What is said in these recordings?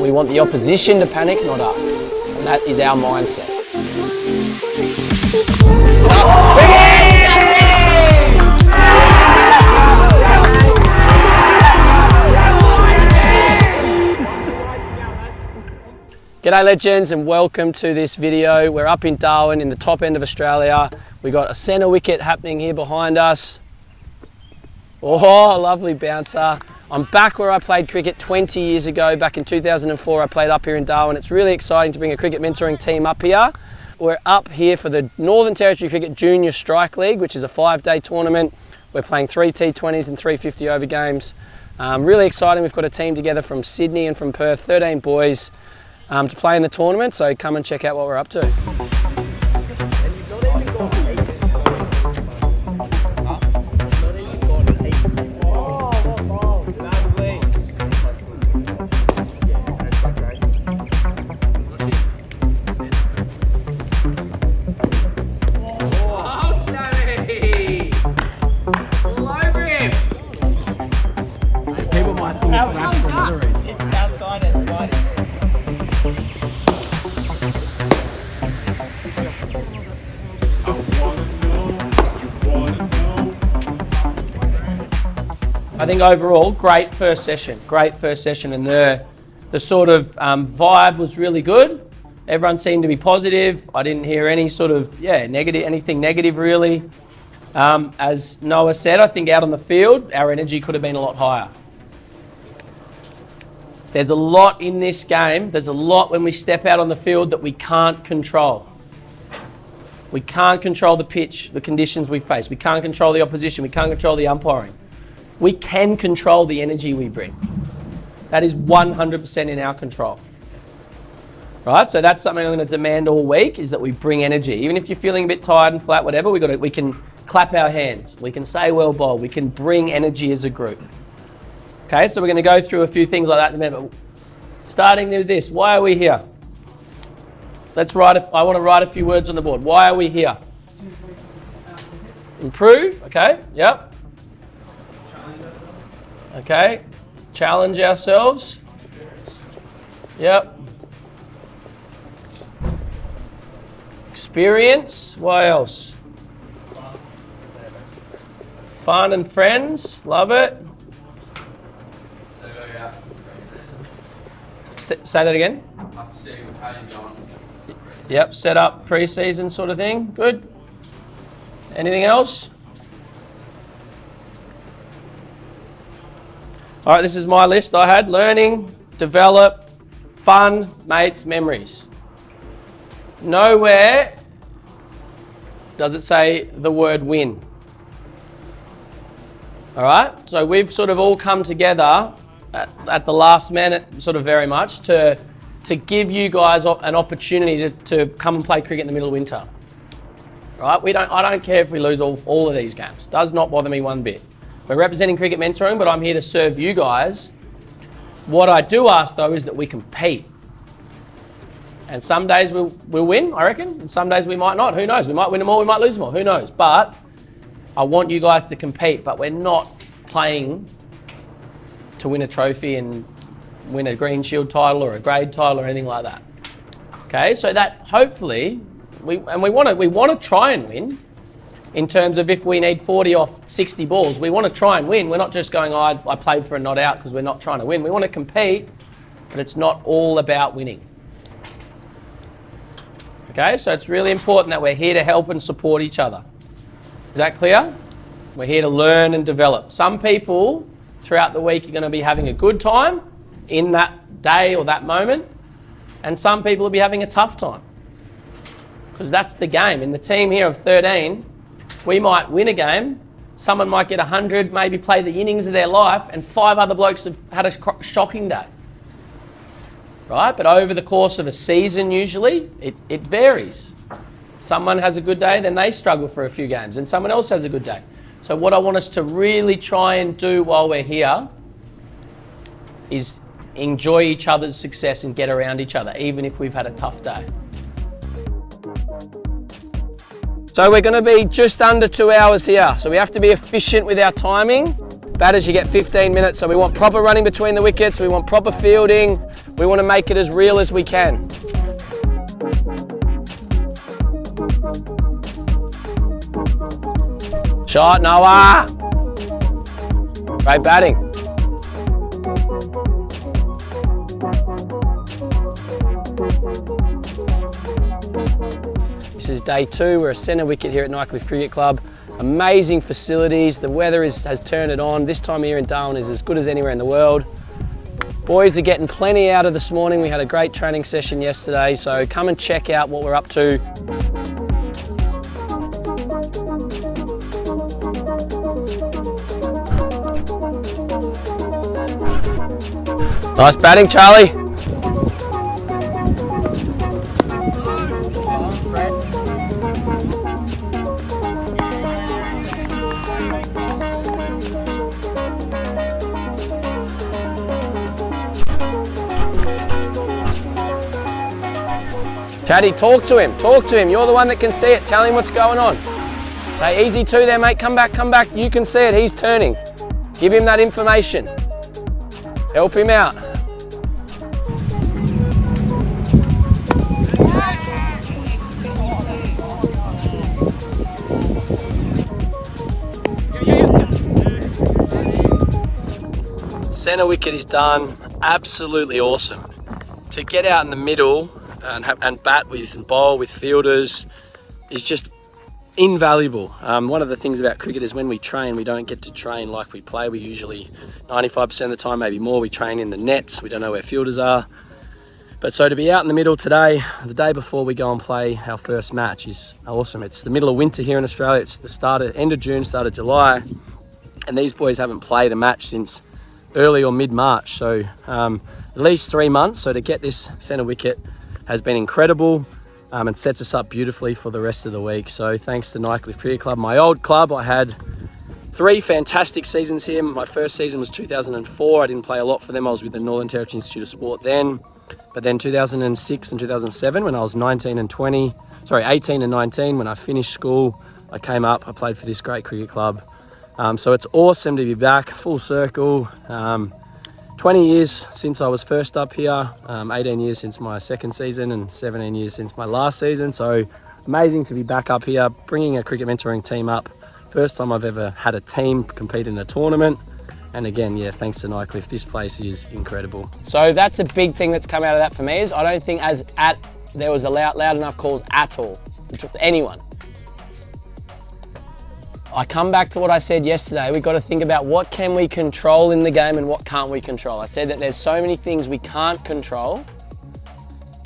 We want the opposition to panic, not us. And that is our mindset. G'day legends and welcome to this video. We're up in Darwin in the top end of Australia. We got a centre wicket happening here behind us. Oh, lovely bouncer. I'm back where I played cricket 20 years ago. Back in 2004, I played up here in Darwin. It's really exciting to bring a cricket mentoring team up here. We're up here for the Northern Territory Cricket Junior Strike League, which is a 5-day tournament. We're playing 3 T20s and 3 50 over games. Really exciting. We've got a team together from Sydney and from Perth, 13 boys. To play in the tournament, so come and check out what we're up to. I think overall, great first session, and the sort of vibe was really good. Everyone seemed to be positive. I didn't hear any sort of, anything negative really. As Noah said, I think out on the field, our energy could have been a lot higher. There's a lot in this game, there's a lot when we step out on the field that we can't control. We can't control the pitch, the conditions we face. We can't control the opposition, we can't control the umpiring. We can control the energy we bring. That is 100% in our control. Right, so that's something I'm going to demand all week, is that we bring energy. Even if you're feeling a bit tired and flat, whatever, we can clap our hands. We can say well bowled. We can bring energy as a group. Okay, so we're going to go through a few things like that in a minute. Starting with this, why are we here? I want to write a few words on the board. Why are we here? Improve, okay, yep. Okay, challenge ourselves. Yep. Experience, why else? Fun and friends, love it. Say that again. Yep, set up pre-season sort of thing, good. Anything else? All right, this is my list I had. Learning, develop, fun, mates, memories. Nowhere does it say the word win. All right, so we've sort of all come together at the last minute, sort of very much, to give you guys an opportunity to come and play cricket in the middle of winter. Right, I don't care if we lose all of these games. Does not bother me one bit. We're representing cricket mentoring, but I'm here to serve you guys. What I do ask, though, is that we compete. And some days we'll win, I reckon, and some days we might not. Who knows? We might win them all, we might lose them all. Who knows? But I want you guys to compete, but we're not playing to win a trophy and win a Green Shield title or a grade title or anything like that. Okay, so that hopefully, we want to try and win. In terms of if we need 40 off 60 balls, we want to try and win. We're not just going, I played for a not out because we're not trying to win. We want to compete, but it's not all about winning. Okay, so it's really important that we're here to help and support each other. Is that clear? We're here to learn and develop. Some people throughout the week are going to be having a good time in that day or that moment, and some people will be having a tough time. Because that's the game. In the team here of 13, we might win a game, someone might get 100, maybe play the innings of their life, and 5 other blokes have had a shocking day. Right? But over the course of a season, usually, it varies. Someone has a good day, then they struggle for a few games, and someone else has a good day. So what I want us to really try and do while we're here is enjoy each other's success and get around each other, even if we've had a tough day. So we're going to be just under 2 hours here. So we have to be efficient with our timing. Batters, you get 15 minutes. So we want proper running between the wickets. We want proper fielding. We want to make it as real as we can. Shot, Noah! Great batting. This is day 2. We're a centre wicket here at Nightcliff Cricket Club. Amazing facilities. The weather has turned it on. This time of year in Darwin is as good as anywhere in the world. Boys are getting plenty out of this morning. We had a great training session yesterday, so come and check out what we're up to. Nice batting, Charlie. Chatty, talk to him, talk to him. You're the one that can see it. Tell him what's going on. Say, easy 2 there, mate. Come back, come back. You can see it. He's turning. Give him that information. Help him out. Centre wicket is done. Absolutely awesome. To get out in the middle and bat with and bowl with fielders is just invaluable. One of the things about cricket is when we train, we don't get to train like we play. We usually, 95% of the time, maybe more, we train in the nets. We don't know where fielders are. But so to be out in the middle today, the day before we go and play our first match, is awesome. It's the middle of winter here in Australia. It's the end of June, start of July. And these boys haven't played a match since early or mid-March. So at least 3 months. So to get this centre wicket has been incredible and sets us up beautifully for the rest of the week. So thanks to Nightcliff Cricket Club, my old club. I had 3 fantastic seasons here. My first season was 2004. I didn't play a lot for them. I was with the Northern Territory Institute of Sport then. But then 2006 and 2007, when I was 18 and 19, when I finished school, I came up, I played for this great cricket club. So it's awesome to be back, full circle. 20 years since I was first up here, 18 years since my second season and 17 years since my last season. So amazing to be back up here, bringing a cricket mentoring team up. First time I've ever had a team compete in a tournament. And again, yeah, thanks to Nightcliff, this place is incredible. So that's a big thing that's come out of that for me, is I don't think there was loud enough calls at all, anyone. I come back to what I said yesterday. We've got to think about what can we control in the game and what can't we control. I said that there's so many things we can't control,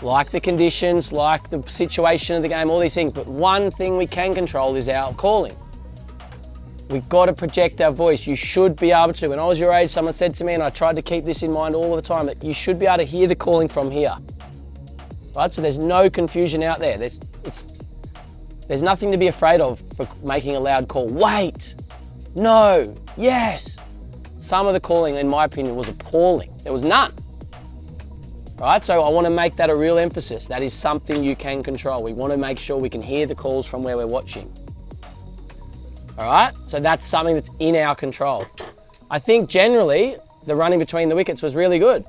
like the conditions, like the situation of the game, all these things. But one thing we can control is our calling. We've got to project our voice. You should be able to. When I was your age, someone said to me, and I tried to keep this in mind all the time, that you should be able to hear the calling from here. Right? So there's no confusion out there. There's nothing to be afraid of for making a loud call. Wait, no, yes. Some of the calling, in my opinion, was appalling. There was none. Right, so I want to make that a real emphasis. That is something you can control. We want to make sure we can hear the calls from where we're watching. All right, so that's something that's in our control. I think generally the running between the wickets was really good.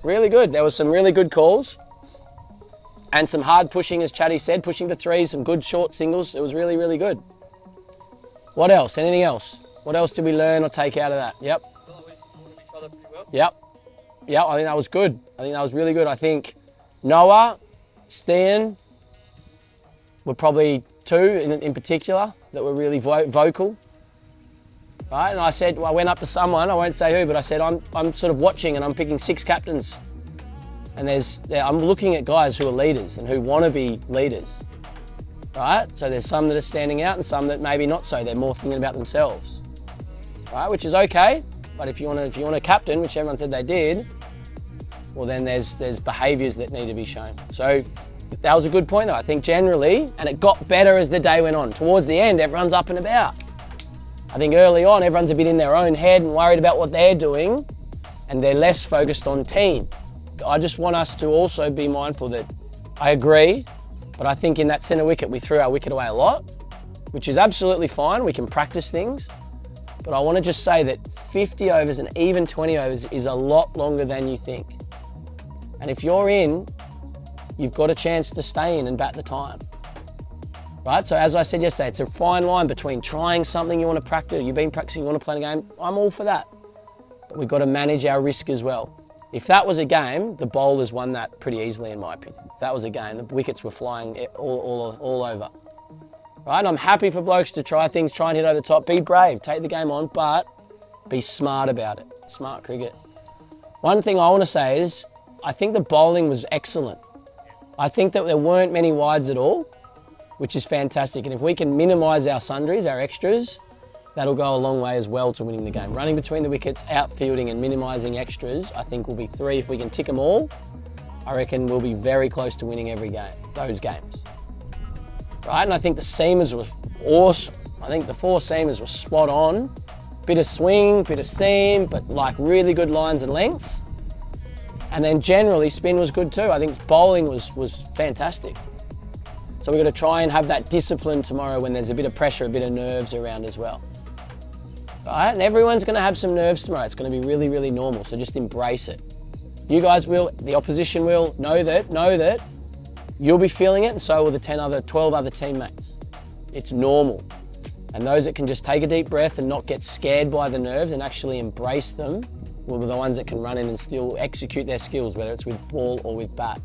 Really good. There was some really good calls. And some hard pushing, as Chatty said, pushing for 3s, some good short singles. It was really, really good. What else? Anything else? What else did we learn or take out of that? Yep. Yep. Yep, I think that was good. I think that was really good. I think Noah, Stan were probably 2 in particular that were really vocal. Right? And I went up to someone, I won't say who, but I said, I'm sort of watching and I'm picking 6 captains. And I'm looking at guys who are leaders and who want to be leaders, right? So there's some that are standing out and some that maybe not so. They're more thinking about themselves, right? Which is okay. But if you want a captain, which everyone said they did, well then there's behaviours that need to be shown. So that was a good point though. I think generally, and it got better as the day went on. Towards the end, everyone's up and about. I think early on, everyone's a bit in their own head and worried about what they're doing, and they're less focused on team. I just want us to also be mindful that I agree, but I think in that centre wicket, we threw our wicket away a lot, which is absolutely fine. We can practice things, but I want to just say that 50 overs and even 20 overs is a lot longer than you think. And if you're in, you've got a chance to stay in and bat the time. Right? So as I said yesterday, it's a fine line between trying something you want to practice, you've been practicing, you want to play a game, I'm all for that. But we've got to manage our risk as well. If that was a game, the bowlers won that pretty easily in my opinion. If that was a game, the wickets were flying all over. Right? And I'm happy for blokes to try things, try and hit over the top, be brave, take the game on, but be smart about it. Smart cricket. One thing I want to say is, I think the bowling was excellent. I think that there weren't many wides at all, which is fantastic. And if we can minimise our sundries, our extras, that'll go a long way as well to winning the game. Running between the wickets, outfielding and minimising extras, I think will be 3. If we can tick them all, I reckon we'll be very close to winning every game, those games. Right, and I think the seamers were awesome. I think the 4 seamers were spot on. Bit of swing, bit of seam, but like really good lines and lengths. And then generally spin was good too. I think bowling was fantastic. So we've got to try and have that discipline tomorrow when there's a bit of pressure, a bit of nerves around as well. Right? And everyone's going to have some nerves tomorrow. It's going to be really, really normal. So just embrace it. You guys will, the opposition will know that you'll be feeling it, and so will the 12 other teammates. It's normal. And those that can just take a deep breath and not get scared by the nerves and actually embrace them will be the ones that can run in and still execute their skills, whether it's with ball or with bat.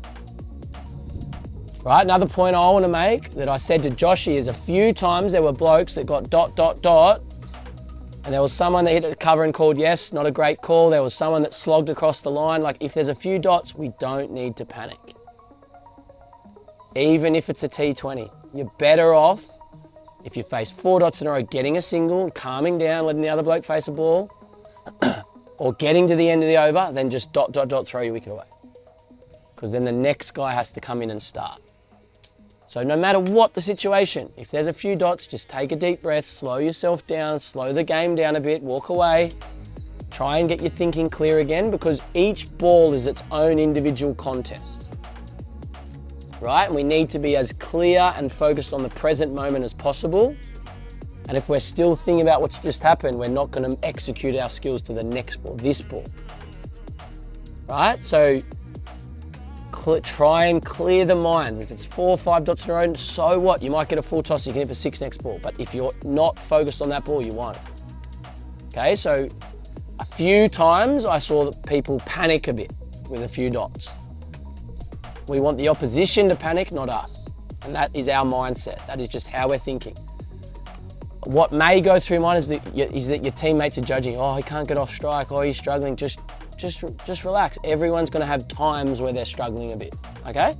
Right, another point I want to make that I said to Joshy is a few times there were blokes that got ... and there was someone that hit the cover and called yes, not a great call. There was someone that slogged across the line. Like, if there's a few dots, we don't need to panic. Even if it's a T20, you're better off if you face 4 dots in a row, getting a single, calming down, letting the other bloke face a ball, or getting to the end of the over, than just ... throw your wicket away. Because then the next guy has to come in and start. So no matter what the situation, if there's a few dots, just take a deep breath, slow yourself down, slow the game down a bit, walk away, try and get your thinking clear again, because each ball is its own individual contest. Right? And we need to be as clear and focused on the present moment as possible. And if we're still thinking about what's just happened, we're not going to execute our skills to the next ball, this ball. Right? So try and clear the mind. If it's 4 or 5 dots in a row, so what? You might get a full toss, you can hit for 6 next ball. But if you're not focused on that ball, you won't. Okay, so a few times I saw that people panic a bit with a few dots. We want the opposition to panic, not us. And that is our mindset. That is just how we're thinking. What may go through your mind is that your teammates are judging. Oh, he can't get off strike. Oh, he's struggling. Just relax. Everyone's going to have times where they're struggling a bit, okay?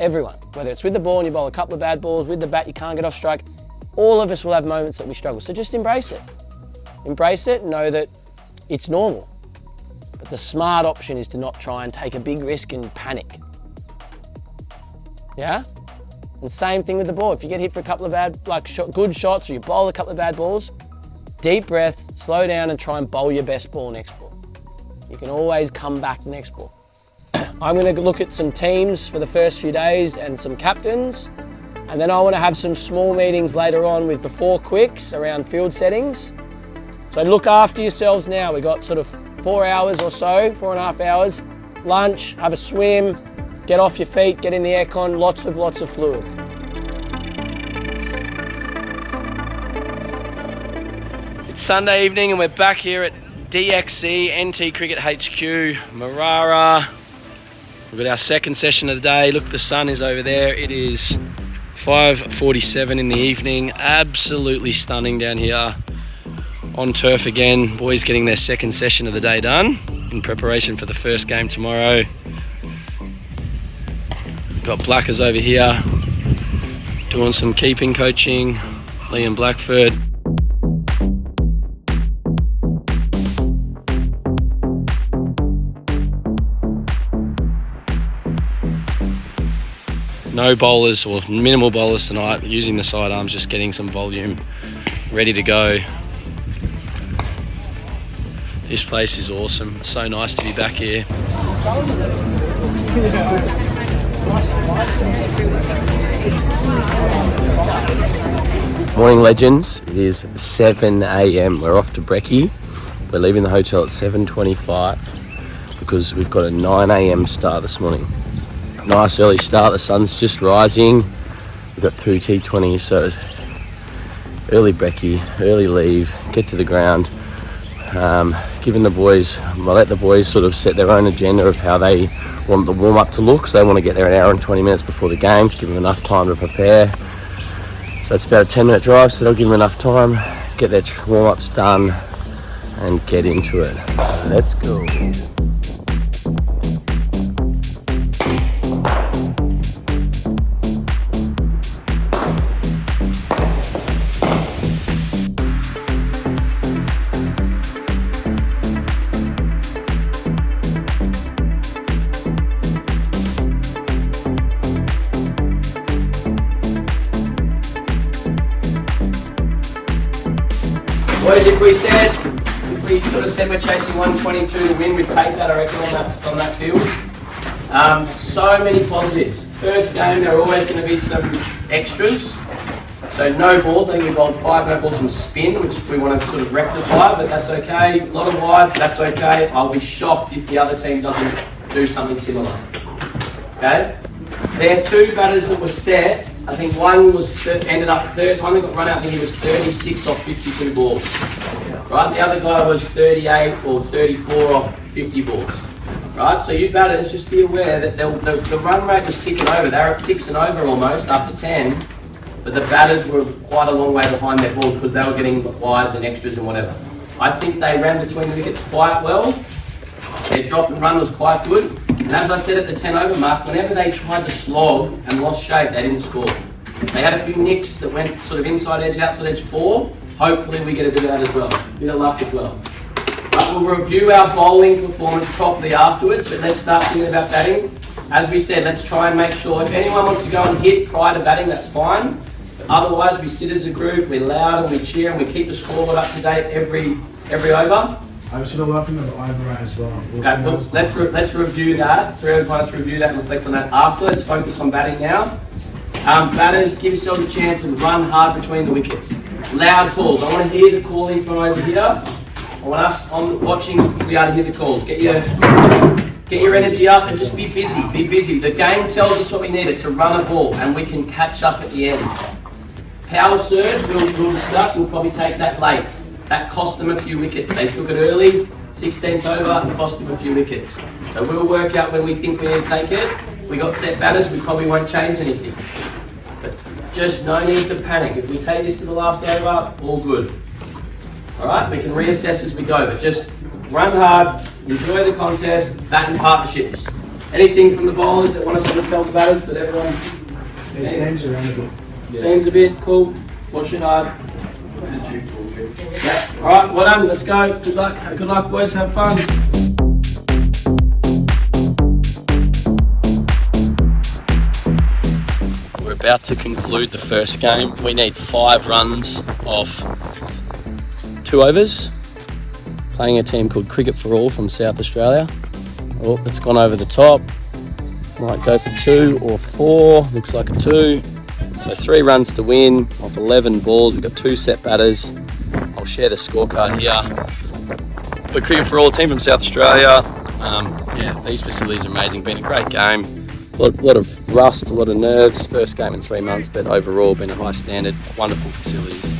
Everyone. Whether it's with the ball and you bowl a couple of bad balls, with the bat you can't get off strike, all of us will have moments that we struggle. So just embrace it. Embrace it, know that it's normal. But the smart option is to not try and take a big risk and panic. Yeah? And same thing with the ball. If you get hit for a couple of bad, good shots, or you bowl a couple of bad balls, deep breath, slow down and try and bowl your best ball next ball. You can always come back next ball. I'm going to look at some teams for the first few days and some captains. And then I want to have some small meetings later on with the 4 quicks around field settings. So look after yourselves now. We've got sort of 4 hours or so, 4.5 hours. Lunch, have a swim, get off your feet, get in the aircon, lots of fluid. It's Sunday evening and we're back here at DXC, NT Cricket HQ, Marara. We've got our second session of the day. Look, the sun is over there. It is 5:47 in the evening. Absolutely stunning down here. On turf again. Boys getting their second session of the day done in preparation for the first game tomorrow. Got Blackers over here doing some keeping coaching. Liam Blackford. No bowlers or minimal bowlers tonight, using the sidearms, just getting some volume, ready to go. This place is awesome. It's so nice to be back here. Morning legends, it is 7 a.m. We're off to Brekkie. We're leaving the hotel at 7:25. because we've got a 9 a.m. start this morning. Nice early start, the sun's just rising. We've got 2 T20s, so early brekkie, early leave, get to the ground. Giving the boys, I let the boys sort of set their own agenda of how they want the warm-up to look. So they want to get there an hour and 20 minutes before the game to give them enough time to prepare. So it's about a 10-minute drive, so they'll give them enough time, get their warm-ups done and get into it. Let's go. Boys, if we sort of said we're chasing 122 to win, we'd take that, I reckon, on that field. So many positives. First game, there are always going to be some extras. So no balls. I think we bowled 5 no balls from spin, which we want to sort of rectify, but that's okay. A lot of wide, that's okay. I'll be shocked if the other team doesn't do something similar. Okay? There are 2 batters that were set. I think one was ended up third. One that got run out, I think he was 36 off 52 balls. Right, the other guy was 38 or 34 off 50 balls. Right, so you batters, just be aware that the run rate was ticking over. They were at 6 and over almost after 10, but the batters were quite a long way behind their balls because they were getting wides and extras and whatever. I think they ran between the wickets quite well. Their drop and run was quite good. And as I said at the 10 over mark, whenever they tried to slog and lost shape, they didn't score. They had a few nicks that went sort of inside edge, outside edge 4. Hopefully we get a bit of that as well. A bit of luck as well. But we'll review our bowling performance properly afterwards, but let's start thinking about batting. As we said, let's try and make sure if anyone wants to go and hit prior to batting, that's fine. But otherwise, we sit as a group, we're loud and we cheer and we keep the scoreboard up to date every over. I was sort of laughing at Ivor as well. Okay, well, let's review that. Let's review that and reflect on that after. Let's focus on batting now. Batters, give yourselves a chance and run hard between the wickets. Loud calls. I want to hear the calling from over here. I want us on watching to be able to hear the calls. Get your energy up and just be busy. Be busy. The game tells us what we need. It's a run a ball and we can catch up at the end. Power surge, we'll discuss. We'll probably take that late. That cost them a few wickets. They took it early, 16th over, and cost them a few wickets. So we'll work out when we think we need to take it. We got set batters, we probably won't change anything. But just no need to panic. If we take this to the last over, all good. All right, we can reassess as we go, but just run hard, enjoy the contest, bat in partnerships. Anything from the bowlers that want to sort of tell the batters, but everyone... It seems around a bit. Yeah. Seems a bit, cool. Watch it hard. Yeah. All right, well done. Let's go. Good luck, boys. Have fun. We're about to conclude the first game. We need 5 runs off 2 overs. Playing a team called Cricket for All from South Australia. Oh, it's gone over the top. Might go for 2 or 4. Looks like a 2. So 3 runs to win off 11 balls. We've got 2 set batters. I'll share the scorecard here. We're Cricket for All, team from South Australia. Yeah, these facilities are amazing. Been a great game. A lot of rust, a lot of nerves. First game in 3 months, but overall been a high standard. Wonderful facilities.